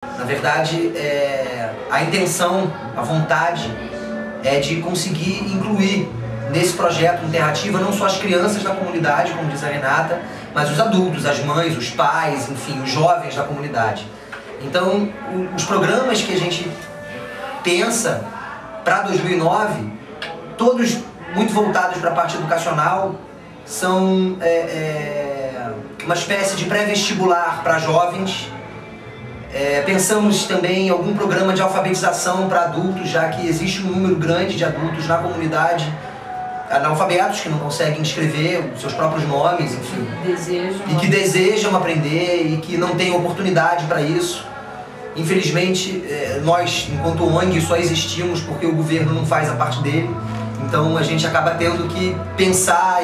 Na verdade, a intenção, a vontade é de conseguir incluir nesse projeto Interrativa não só as crianças da comunidade, como diz a Renata, mas os adultos, as mães, os pais, enfim, os jovens da comunidade. Então, os programas que a gente pensa para 2009, todos muito voltados para a parte educacional, são uma espécie de pré-vestibular para jovens. Pensamos também em algum programa de alfabetização para adultos, já que existe um número grande de adultos na comunidade analfabetos que não conseguem escrever os seus próprios nomes, enfim, e que desejam aprender e que não têm oportunidade para isso. Infelizmente, nós, enquanto ONG, só existimos porque o governo não faz a parte dele, então a gente acaba tendo que pensar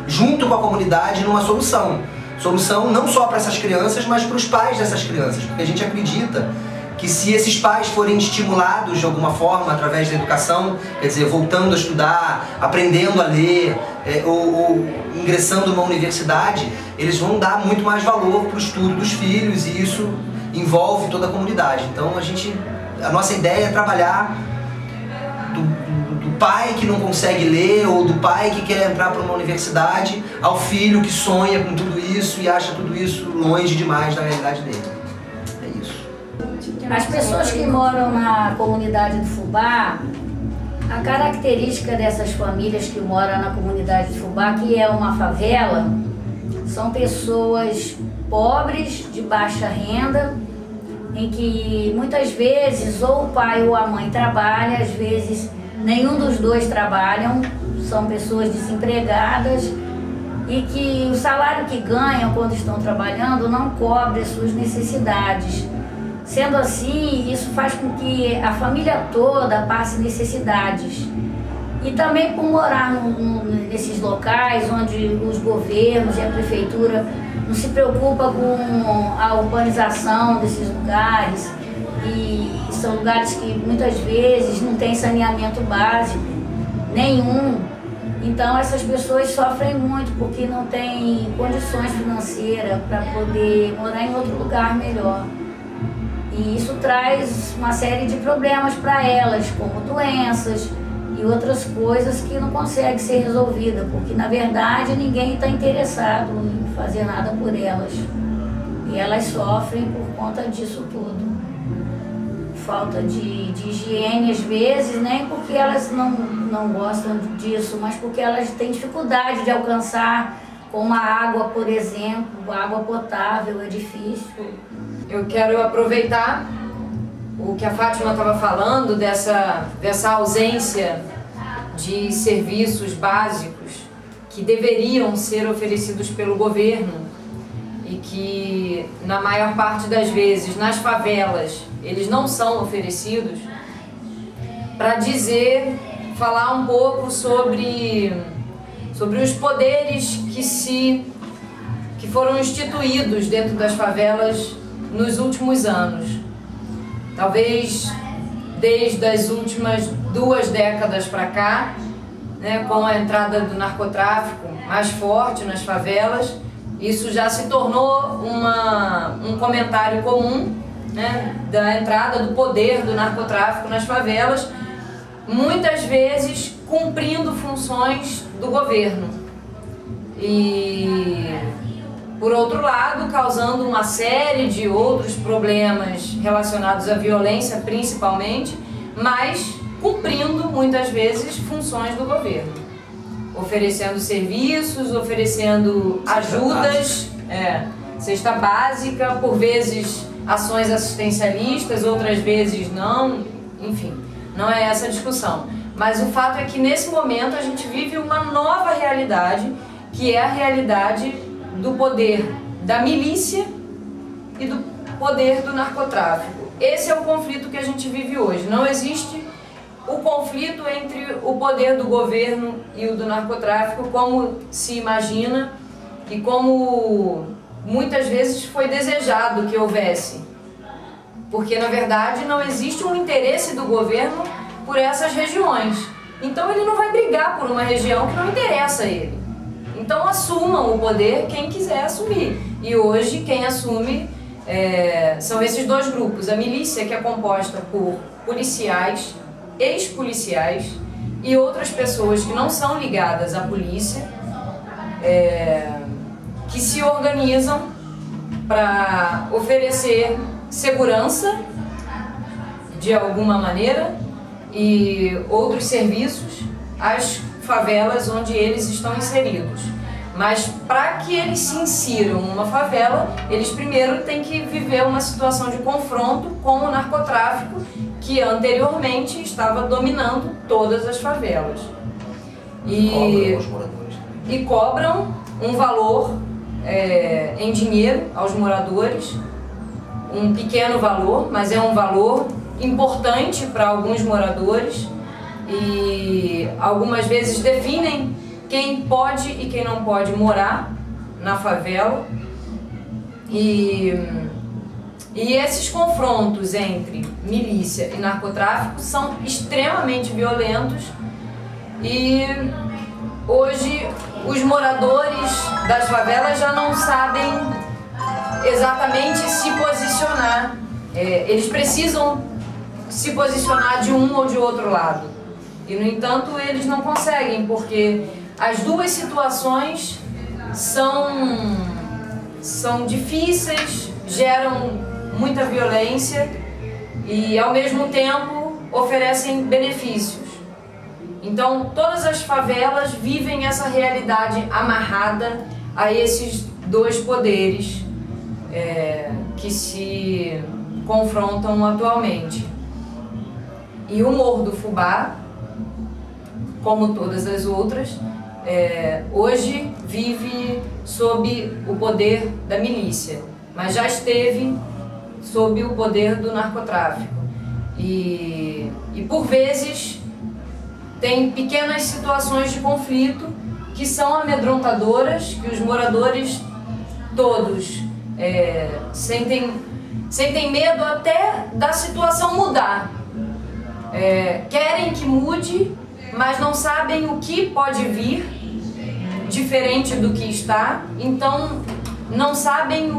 junto com a comunidade numa solução. Solução não só para essas crianças, mas para os pais dessas crianças, porque a gente acredita que se esses pais forem estimulados de alguma forma através da educação, quer dizer, voltando a estudar, aprendendo a ler, ou ingressando numa universidade, eles vão dar muito mais valor para o estudo dos filhos e isso envolve toda a comunidade. Então a nossa ideia é trabalhar do pai que não consegue ler ou do pai que quer entrar para uma universidade ao filho que sonha com tudo isso e acha tudo isso longe demais da realidade dele. É isso. As pessoas que moram na comunidade do Fubá, a característica dessas famílias que moram na comunidade do Fubá, que é uma favela, são pessoas pobres, de baixa renda, em que muitas vezes ou o pai ou a mãe trabalha, às vezes nenhum dos dois trabalham, são pessoas desempregadas e que o salário que ganham quando estão trabalhando não cobre as suas necessidades. Sendo assim, isso faz com que a família toda passe necessidades. E também por morar nesses locais onde os governos e a prefeitura não se preocupam com a urbanização desses lugares, e são lugares que muitas vezes não tem saneamento básico nenhum. Então essas pessoas sofrem muito porque não têm condições financeiras para poder morar em outro lugar melhor. E isso traz uma série de problemas para elas, como doenças e outras coisas que não conseguem ser resolvidas, porque na verdade ninguém está interessado em fazer nada por elas. E elas sofrem por conta disso tudo. Falta de higiene às vezes, nem porque elas não gostam disso, mas porque elas têm dificuldade de alcançar como a água, por exemplo, a água potável é difícil. Eu quero aproveitar o que a Fátima estava falando, dessa ausência de serviços básicos que deveriam ser oferecidos pelo governo e que, na maior parte das vezes, nas favelas, eles não são oferecidos, para falar um pouco sobre os poderes que foram instituídos dentro das favelas nos últimos anos. Talvez desde as últimas 2 décadas para cá, né, com a entrada do narcotráfico mais forte nas favelas, isso já se tornou um comentário comum, né, da entrada do poder do narcotráfico nas favelas, muitas vezes cumprindo funções do governo. E, por outro lado, causando uma série de outros problemas relacionados à violência, principalmente, mas cumprindo, muitas vezes, funções do governo. Oferecendo serviços, oferecendo ajudas, cesta básica, por vezes ações assistencialistas, outras vezes não, enfim, não é essa a discussão. Mas o fato é que, nesse momento, a gente vive uma nova realidade, que é a realidade do poder da milícia e do poder do narcotráfico. Esse é o conflito que a gente vive hoje. Não existe o conflito entre o poder do governo e o do narcotráfico como se imagina e como muitas vezes foi desejado que houvesse. Porque, na verdade, não existe um interesse do governo por essas regiões. Então ele não vai brigar por uma região que não interessa a ele. Então assumam o poder quem quiser assumir. E hoje quem assume são esses dois grupos. A milícia, que é composta por policiais, ex-policiais e outras pessoas que não são ligadas à polícia, que se organizam para oferecer segurança de alguma maneira e outros serviços às favelas onde eles estão inseridos. Mas para que eles se insiram numa favela, eles primeiro têm que viver uma situação de confronto com o narcotráfico, que anteriormente estava dominando todas as favelas. E cobram um valor em dinheiro aos moradores, um pequeno valor, mas é um valor importante para alguns moradores, e algumas vezes definem quem pode e quem não pode morar na favela. E esses confrontos entre milícia e narcotráfico são extremamente violentos, e hoje os moradores das favelas já não sabem exatamente se posicionar. Eles precisam se posicionar de um ou de outro lado, e no entanto eles não conseguem, porque as duas situações são difíceis, geram muita violência e ao mesmo tempo oferecem benefícios. Então todas as favelas vivem essa realidade amarrada a esses dois poderes que se confrontam atualmente. E o Morro do Fubá, como todas as outras, hoje vive sob o poder da milícia, mas já esteve sob o poder do narcotráfico. E por vezes tem pequenas situações de conflito que são amedrontadoras, que os moradores todos sentem medo até da situação mudar. Querem que mude, mas não sabem o que pode vir diferente do que está, então não sabem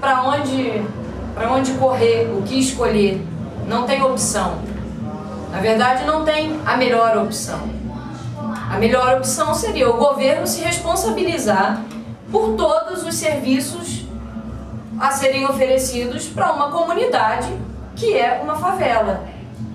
para onde correr, o que escolher. Não tem opção. Na verdade, não tem a melhor opção. A melhor opção seria o governo se responsabilizar por todos os serviços a serem oferecidos para uma comunidade que é uma favela.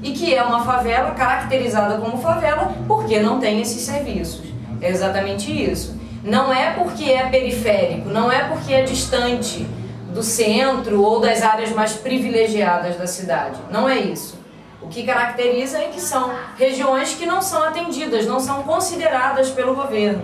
E que é uma favela caracterizada como favela porque não tem esses serviços. É exatamente isso. Não é porque é periférico, não é porque é distante do centro ou das áreas mais privilegiadas da cidade. Não é isso. O que caracteriza é que são regiões que não são atendidas, não são consideradas pelo governo.